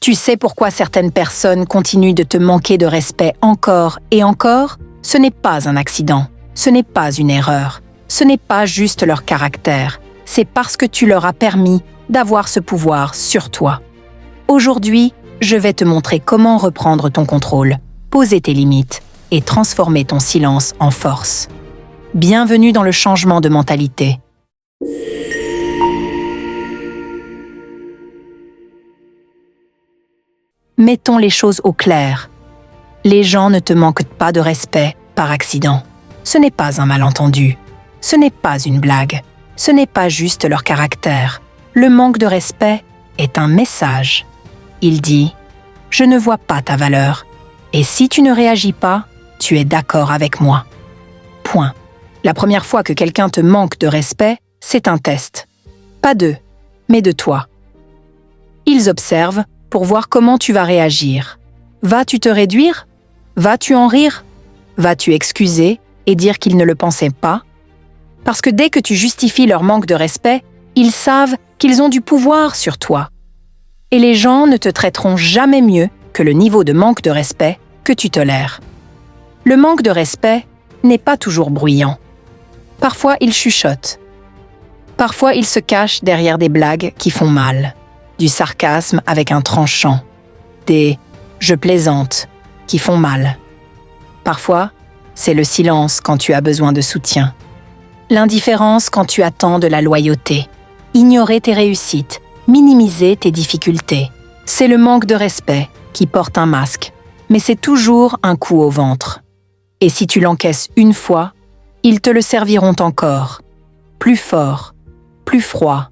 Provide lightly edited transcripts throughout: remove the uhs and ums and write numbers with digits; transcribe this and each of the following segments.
Tu sais pourquoi certaines personnes continuent de te manquer de respect encore et encore? Ce n'est pas un accident, ce n'est pas une erreur, ce n'est pas juste leur caractère, c'est parce que tu leur as permis d'avoir ce pouvoir sur toi. Aujourd'hui, je vais te montrer comment reprendre ton contrôle, poser tes limites et transformer ton silence en force. Bienvenue dans le changement de mentalité. Mettons les choses au clair. Les gens ne te manquent pas de respect par accident. Ce n'est pas un malentendu. Ce n'est pas une blague. Ce n'est pas juste leur caractère. Le manque de respect est un message. Il dit « Je ne vois pas ta valeur. Et si tu ne réagis pas, tu es d'accord avec moi. » Point. La première fois que quelqu'un te manque de respect, c'est un test. Pas d'eux, mais de toi. Ils observent pour voir comment tu vas réagir. Vas-tu te réduire? Vas-tu en rire? Vas-tu excuser et dire qu'ils ne le pensaient pas? Parce que dès que tu justifies leur manque de respect, ils savent qu'ils ont du pouvoir sur toi. Et les gens ne te traiteront jamais mieux que le niveau de manque de respect que tu tolères. Le manque de respect n'est pas toujours bruyant. Parfois, il chuchote. Parfois, il se cache derrière des blagues qui font mal. Du sarcasme avec un tranchant, des « je plaisante » qui font mal. Parfois, c'est le silence quand tu as besoin de soutien. L'indifférence quand tu attends de la loyauté. Ignorer tes réussites, minimiser tes difficultés. C'est le manque de respect qui porte un masque, mais c'est toujours un coup au ventre. Et si tu l'encaisses une fois, ils te le serviront encore. Plus fort, plus froid,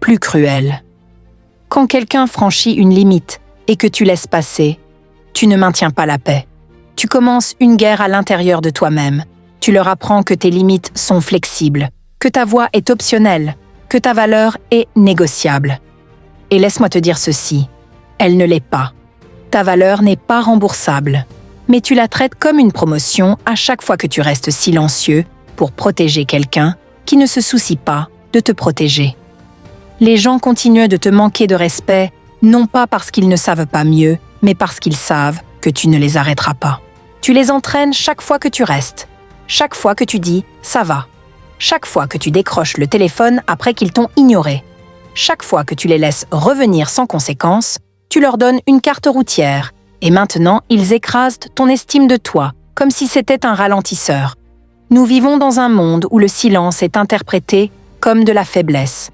plus cruel. Quand quelqu'un franchit une limite et que tu laisses passer, tu ne maintiens pas la paix. Tu commences une guerre à l'intérieur de toi-même. Tu leur apprends que tes limites sont flexibles, que ta voix est optionnelle, que ta valeur est négociable. Et laisse-moi te dire ceci, elle ne l'est pas. Ta valeur n'est pas remboursable, mais tu la traites comme une promotion à chaque fois que tu restes silencieux pour protéger quelqu'un qui ne se soucie pas de te protéger. Les gens continuent de te manquer de respect, non pas parce qu'ils ne savent pas mieux, mais parce qu'ils savent que tu ne les arrêteras pas. Tu les entraînes chaque fois que tu restes, chaque fois que tu dis « ça va », chaque fois que tu décroches le téléphone après qu'ils t'ont ignoré, chaque fois que tu les laisses revenir sans conséquence, tu leur donnes une carte routière et maintenant ils écrasent ton estime de toi, comme si c'était un ralentisseur. Nous vivons dans un monde où le silence est interprété comme de la faiblesse,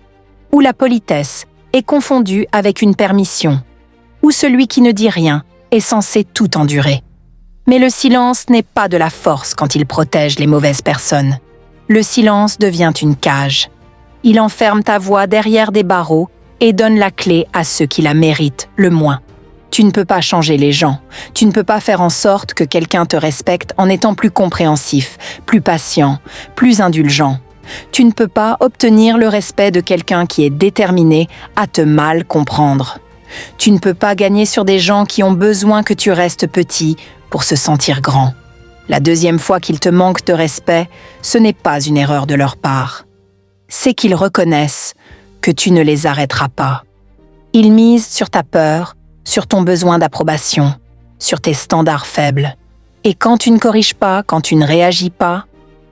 où la politesse est confondue avec une permission, où celui qui ne dit rien est censé tout endurer. Mais le silence n'est pas de la force quand il protège les mauvaises personnes. Le silence devient une cage. Il enferme ta voix derrière des barreaux et donne la clé à ceux qui la méritent le moins. Tu ne peux pas changer les gens. Tu ne peux pas faire en sorte que quelqu'un te respecte en étant plus compréhensif, plus patient, plus indulgent. Tu ne peux pas obtenir le respect de quelqu'un qui est déterminé à te mal comprendre. Tu ne peux pas gagner sur des gens qui ont besoin que tu restes petit pour se sentir grand. La deuxième fois qu'ils te manquent de respect, ce n'est pas une erreur de leur part. C'est qu'ils reconnaissent que tu ne les arrêteras pas. Ils misent sur ta peur, sur ton besoin d'approbation, sur tes standards faibles. Et quand tu ne corriges pas, quand tu ne réagis pas,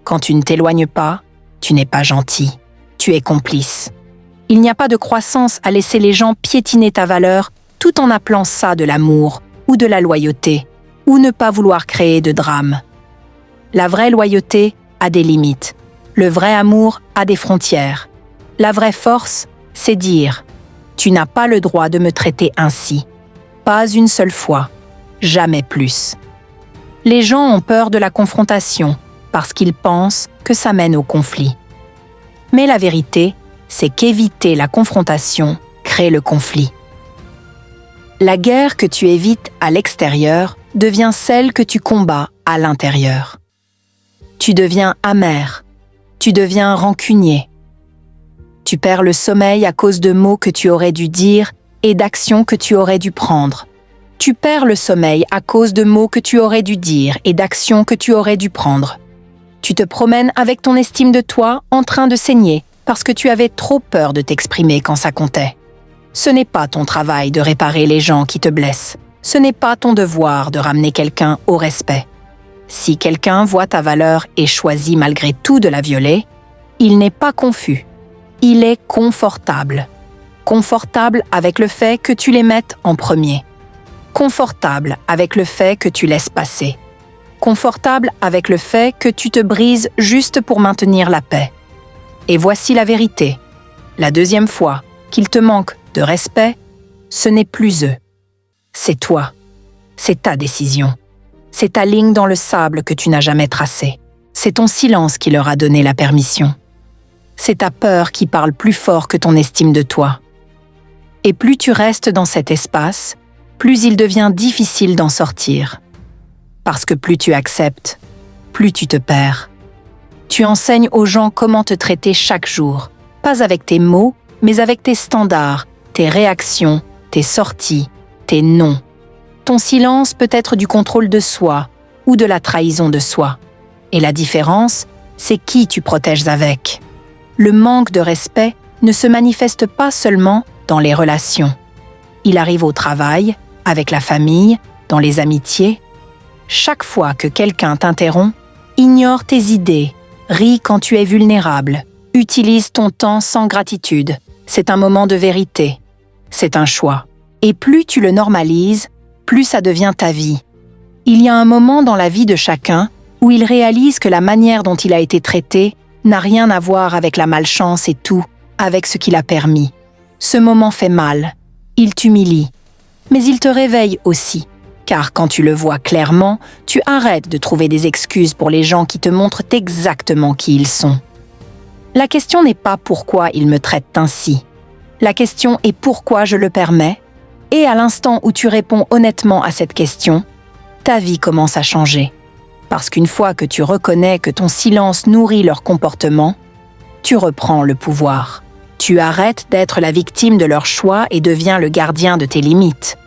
quand tu ne t'éloignes pas, tu n'es pas gentil, tu es complice. Il n'y a pas de croissance à laisser les gens piétiner ta valeur tout en appelant ça de l'amour ou de la loyauté, ou ne pas vouloir créer de drame. La vraie loyauté a des limites. Le vrai amour a des frontières. La vraie force, c'est dire « Tu n'as pas le droit de me traiter ainsi. Pas une seule fois. Jamais plus. » Les gens ont peur de la confrontation parce qu'ils pensent que ça mène au conflit. Mais la vérité, c'est qu'éviter la confrontation crée le conflit. La guerre que tu évites à l'extérieur devient celle que tu combats à l'intérieur. Tu deviens amer, tu deviens rancunier. Tu perds le sommeil à cause de mots que tu aurais dû dire et d'actions que tu aurais dû prendre. Tu perds le sommeil à cause de mots que tu aurais dû dire et d'actions que tu aurais dû prendre. Tu te promènes avec ton estime de toi en train de saigner parce que tu avais trop peur de t'exprimer quand ça comptait. Ce n'est pas ton travail de réparer les gens qui te blessent. Ce n'est pas ton devoir de ramener quelqu'un au respect. Si quelqu'un voit ta valeur et choisit malgré tout de la violer, il n'est pas confus. Il est confortable. Confortable avec le fait que tu les mettes en premier. Confortable avec le fait que tu laisses passer. Confortable avec le fait que tu te brises juste pour maintenir la paix. Et voici la vérité. La deuxième fois qu'il te manque de respect, ce n'est plus eux. C'est toi. C'est ta décision. C'est ta ligne dans le sable que tu n'as jamais tracée. C'est ton silence qui leur a donné la permission. C'est ta peur qui parle plus fort que ton estime de toi. Et plus tu restes dans cet espace, plus il devient difficile d'en sortir. Parce que plus tu acceptes, plus tu te perds. Tu enseignes aux gens comment te traiter chaque jour, pas avec tes mots, mais avec tes standards, tes réactions, tes sorties, tes noms. Ton silence peut être du contrôle de soi ou de la trahison de soi. Et la différence, c'est qui tu protèges avec. Le manque de respect ne se manifeste pas seulement dans les relations. Il arrive au travail, avec la famille, dans les amitiés. Chaque fois que quelqu'un t'interrompt, ignore tes idées, ris quand tu es vulnérable, utilise ton temps sans gratitude. C'est un moment de vérité. C'est un choix. Et plus tu le normalises, plus ça devient ta vie. Il y a un moment dans la vie de chacun où il réalise que la manière dont il a été traité n'a rien à voir avec la malchance et tout, avec ce qu'il a permis. Ce moment fait mal. Il t'humilie. Mais il te réveille aussi. Car quand tu le vois clairement, tu arrêtes de trouver des excuses pour les gens qui te montrent exactement qui ils sont. La question n'est pas pourquoi ils me traitent ainsi. La question est pourquoi je le permets. Et à l'instant où tu réponds honnêtement à cette question, ta vie commence à changer. Parce qu'une fois que tu reconnais que ton silence nourrit leur comportement, tu reprends le pouvoir. Tu arrêtes d'être la victime de leur choix et deviens le gardien de tes limites.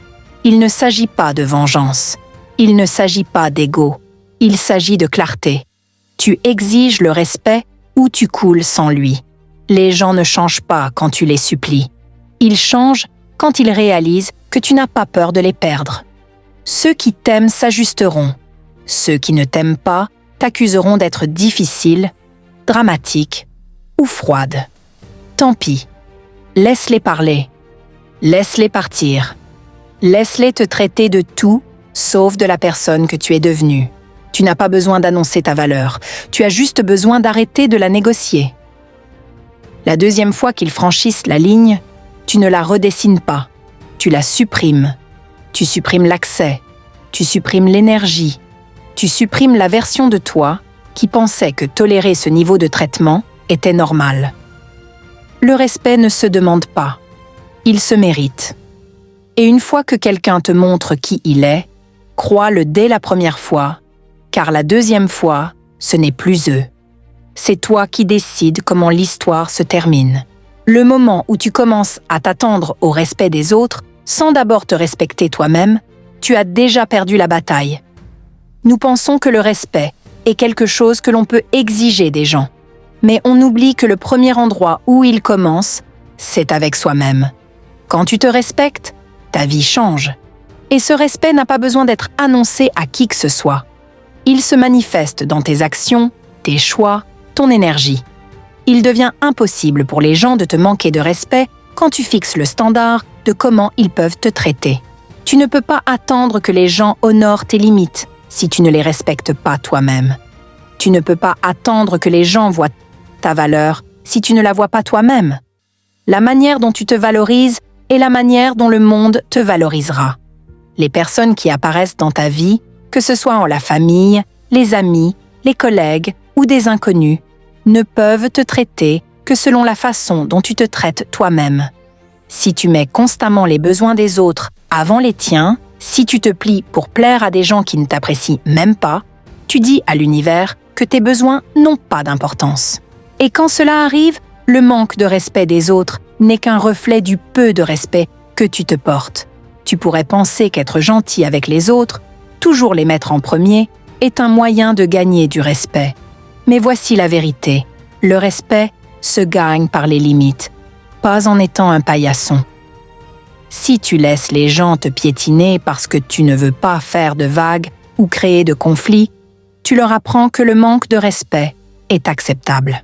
Il ne s'agit pas de vengeance. Il ne s'agit pas d'ego. Il s'agit de clarté. Tu exiges le respect ou tu coules sans lui. Les gens ne changent pas quand tu les supplies. Ils changent quand ils réalisent que tu n'as pas peur de les perdre. Ceux qui t'aiment s'ajusteront. Ceux qui ne t'aiment pas t'accuseront d'être difficile, dramatique ou froide. Tant pis. Laisse-les parler. Laisse-les partir. Laisse-les te traiter de tout, sauf de la personne que tu es devenue. Tu n'as pas besoin d'annoncer ta valeur. Tu as juste besoin d'arrêter de la négocier. La deuxième fois qu'ils franchissent la ligne, tu ne la redessines pas. Tu la supprimes. Tu supprimes l'accès. Tu supprimes l'énergie. Tu supprimes la version de toi qui pensait que tolérer ce niveau de traitement était normal. Le respect ne se demande pas. Il se mérite. Et une fois que quelqu'un te montre qui il est, crois-le dès la première fois, car la deuxième fois, ce n'est plus eux. C'est toi qui décides comment l'histoire se termine. Le moment où tu commences à t'attendre au respect des autres, sans d'abord te respecter toi-même, tu as déjà perdu la bataille. Nous pensons que le respect est quelque chose que l'on peut exiger des gens. Mais on oublie que le premier endroit où il commence, c'est avec soi-même. Quand tu te respectes, ta vie change. Et ce respect n'a pas besoin d'être annoncé à qui que ce soit. Il se manifeste dans tes actions, tes choix, ton énergie. Il devient impossible pour les gens de te manquer de respect quand tu fixes le standard de comment ils peuvent te traiter. Tu ne peux pas attendre que les gens honorent tes limites si tu ne les respectes pas toi-même. Tu ne peux pas attendre que les gens voient ta valeur si tu ne la vois pas toi-même. La manière dont tu te valorises est la manière dont le monde te valorisera. Les personnes qui apparaissent dans ta vie, que ce soit en la famille, les amis, les collègues ou des inconnus, ne peuvent te traiter que selon la façon dont tu te traites toi-même. Si tu mets constamment les besoins des autres avant les tiens, si tu te plies pour plaire à des gens qui ne t'apprécient même pas, tu dis à l'univers que tes besoins n'ont pas d'importance. Et quand cela arrive, le manque de respect des autres n'est qu'un reflet du peu de respect que tu te portes. Tu pourrais penser qu'être gentil avec les autres, toujours les mettre en premier, est un moyen de gagner du respect. Mais voici la vérité. Le respect se gagne par les limites, pas en étant un paillasson. Si tu laisses les gens te piétiner parce que tu ne veux pas faire de vagues ou créer de conflits, tu leur apprends que le manque de respect est acceptable.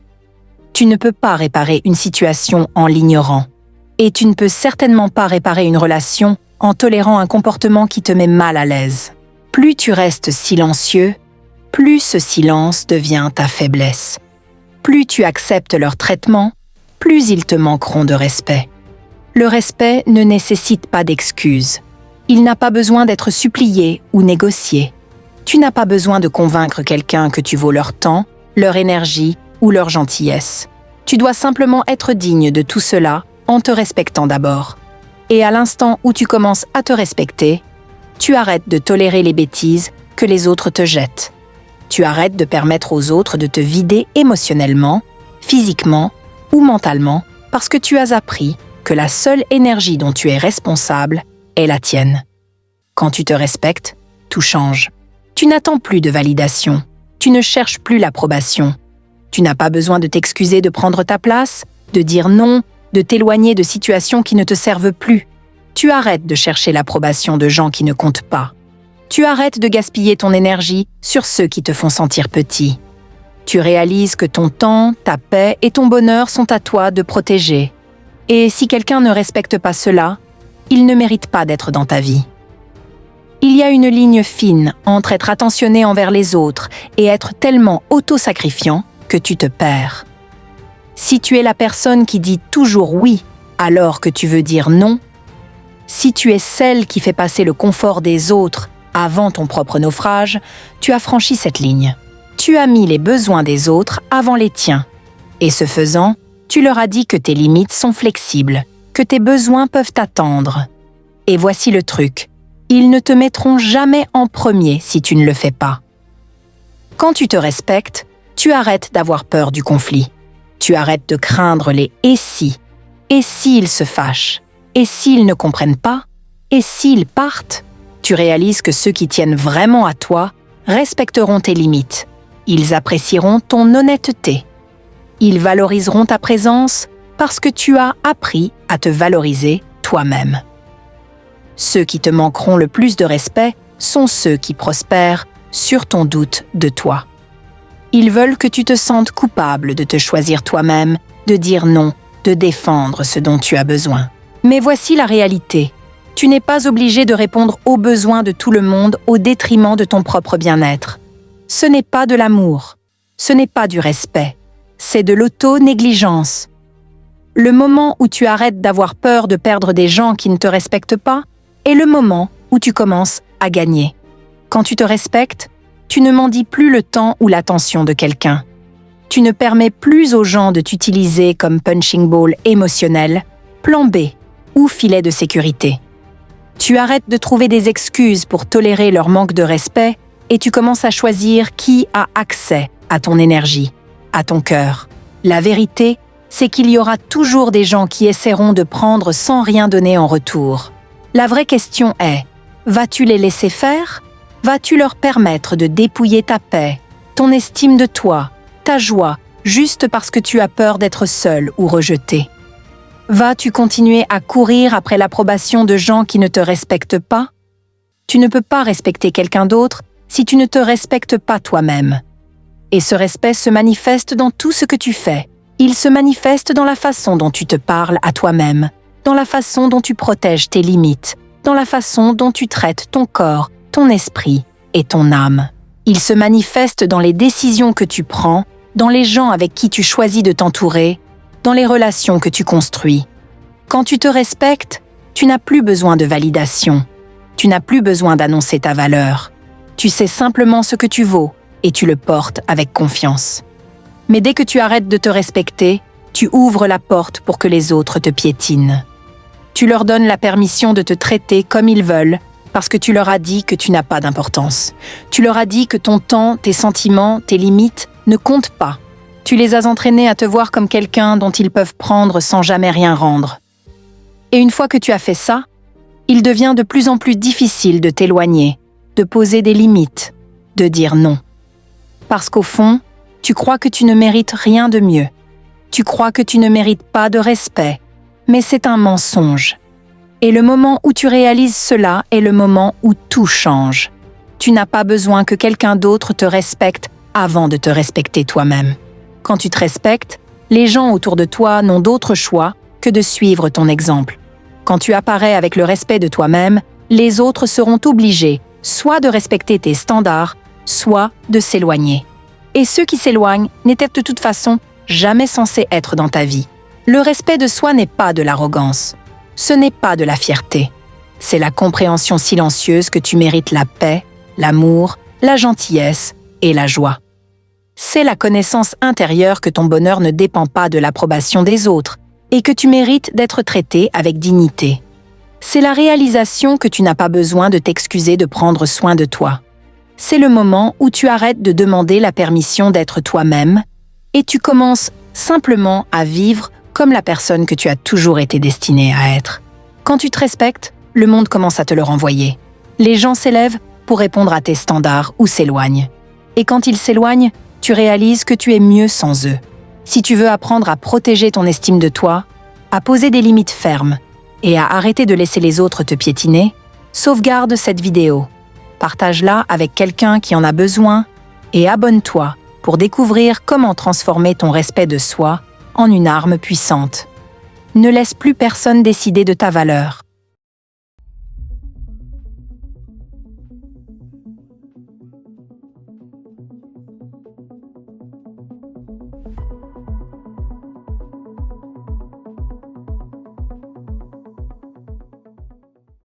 Tu ne peux pas réparer une situation en l'ignorant. Et tu ne peux certainement pas réparer une relation en tolérant un comportement qui te met mal à l'aise. Plus tu restes silencieux, plus ce silence devient ta faiblesse. Plus tu acceptes leur traitement, plus ils te manqueront de respect. Le respect ne nécessite pas d'excuses. Il n'a pas besoin d'être supplié ou négocié. Tu n'as pas besoin de convaincre quelqu'un que tu vaux leur temps, leur énergie ou leur gentillesse. Tu dois simplement être digne de tout cela en te respectant d'abord. Et à l'instant où tu commences à te respecter, tu arrêtes de tolérer les bêtises que les autres te jettent. Tu arrêtes de permettre aux autres de te vider émotionnellement, physiquement ou mentalement parce que tu as appris que la seule énergie dont tu es responsable est la tienne. Quand tu te respectes, tout change. Tu n'attends plus de validation. Tu ne cherches plus l'approbation. Tu n'as pas besoin de t'excuser de prendre ta place, de dire non, de t'éloigner de situations qui ne te servent plus. Tu arrêtes de chercher l'approbation de gens qui ne comptent pas. Tu arrêtes de gaspiller ton énergie sur ceux qui te font sentir petit. Tu réalises que ton temps, ta paix et ton bonheur sont à toi de protéger. Et si quelqu'un ne respecte pas cela, il ne mérite pas d'être dans ta vie. Il y a une ligne fine entre être attentionné envers les autres et être tellement auto-sacrifiant que tu te perds. Si tu es la personne qui dit toujours oui alors que tu veux dire non, si tu es celle qui fait passer le confort des autres avant ton propre naufrage, tu as franchi cette ligne. Tu as mis les besoins des autres avant les tiens. Et ce faisant, tu leur as dit que tes limites sont flexibles, que tes besoins peuvent attendre. Et voici le truc, ils ne te mettront jamais en premier si tu ne le fais pas. Quand tu te respectes, tu arrêtes d'avoir peur du conflit. Tu arrêtes de craindre les « et si ». Et s'ils se fâchent? Et s'ils ne comprennent pas? Et s'ils partent? Tu réalises que ceux qui tiennent vraiment à toi respecteront tes limites. Ils apprécieront ton honnêteté. Ils valoriseront ta présence parce que tu as appris à te valoriser toi-même. Ceux qui te manqueront le plus de respect sont ceux qui prospèrent sur ton doute de toi. Ils veulent que tu te sentes coupable de te choisir toi-même, de dire non, de défendre ce dont tu as besoin. Mais voici la réalité. Tu n'es pas obligé de répondre aux besoins de tout le monde au détriment de ton propre bien-être. Ce n'est pas de l'amour. Ce n'est pas du respect. C'est de l'auto-négligence. Le moment où tu arrêtes d'avoir peur de perdre des gens qui ne te respectent pas est le moment où tu commences à gagner. Quand tu te respectes, tu ne mendis plus le temps ou l'attention de quelqu'un. Tu ne permets plus aux gens de t'utiliser comme punching ball émotionnel, plan B ou filet de sécurité. Tu arrêtes de trouver des excuses pour tolérer leur manque de respect et tu commences à choisir qui a accès à ton énergie, à ton cœur. La vérité, c'est qu'il y aura toujours des gens qui essaieront de prendre sans rien donner en retour. La vraie question est, vas-tu les laisser faire? Vas-tu leur permettre de dépouiller ta paix, ton estime de toi, ta joie, juste parce que tu as peur d'être seul ou rejeté? Vas-tu continuer à courir après l'approbation de gens qui ne te respectent pas? Tu ne peux pas respecter quelqu'un d'autre si tu ne te respectes pas toi-même. Et ce respect se manifeste dans tout ce que tu fais. Il se manifeste dans la façon dont tu te parles à toi-même, dans la façon dont tu protèges tes limites, dans la façon dont tu traites ton corps, ton esprit et ton âme. Il se manifeste dans les décisions que tu prends, dans les gens avec qui tu choisis de t'entourer, dans les relations que tu construis. Quand tu te respectes, tu n'as plus besoin de validation. Tu n'as plus besoin d'annoncer ta valeur. Tu sais simplement ce que tu vaux et tu le portes avec confiance. Mais dès que tu arrêtes de te respecter, tu ouvres la porte pour que les autres te piétinent. Tu leur donnes la permission de te traiter comme ils veulent parce que tu leur as dit que tu n'as pas d'importance. Tu leur as dit que ton temps, tes sentiments, tes limites ne comptent pas. Tu les as entraînés à te voir comme quelqu'un dont ils peuvent prendre sans jamais rien rendre. Et une fois que tu as fait ça, il devient de plus en plus difficile de t'éloigner, de poser des limites, de dire non. Parce qu'au fond, tu crois que tu ne mérites rien de mieux. Tu crois que tu ne mérites pas de respect, mais c'est un mensonge. Et le moment où tu réalises cela est le moment où tout change. Tu n'as pas besoin que quelqu'un d'autre te respecte avant de te respecter toi-même. Quand tu te respectes, les gens autour de toi n'ont d'autre choix que de suivre ton exemple. Quand tu apparais avec le respect de toi-même, les autres seront obligés soit de respecter tes standards, soit de s'éloigner. Et ceux qui s'éloignent n'étaient de toute façon jamais censés être dans ta vie. Le respect de soi n'est pas de l'arrogance. Ce n'est pas de la fierté. C'est la compréhension silencieuse que tu mérites la paix, l'amour, la gentillesse et la joie. C'est la connaissance intérieure que ton bonheur ne dépend pas de l'approbation des autres et que tu mérites d'être traité avec dignité. C'est la réalisation que tu n'as pas besoin de t'excuser de prendre soin de toi. C'est le moment où tu arrêtes de demander la permission d'être toi-même et tu commences simplement à vivre comme la personne que tu as toujours été destinée à être. Quand tu te respectes, le monde commence à te le renvoyer. Les gens s'élèvent pour répondre à tes standards ou s'éloignent. Et quand ils s'éloignent, tu réalises que tu es mieux sans eux. Si tu veux apprendre à protéger ton estime de toi, à poser des limites fermes et à arrêter de laisser les autres te piétiner, sauvegarde cette vidéo. Partage-la avec quelqu'un qui en a besoin et abonne-toi pour découvrir comment transformer ton respect de soi en une arme puissante. Ne laisse plus personne décider de ta valeur.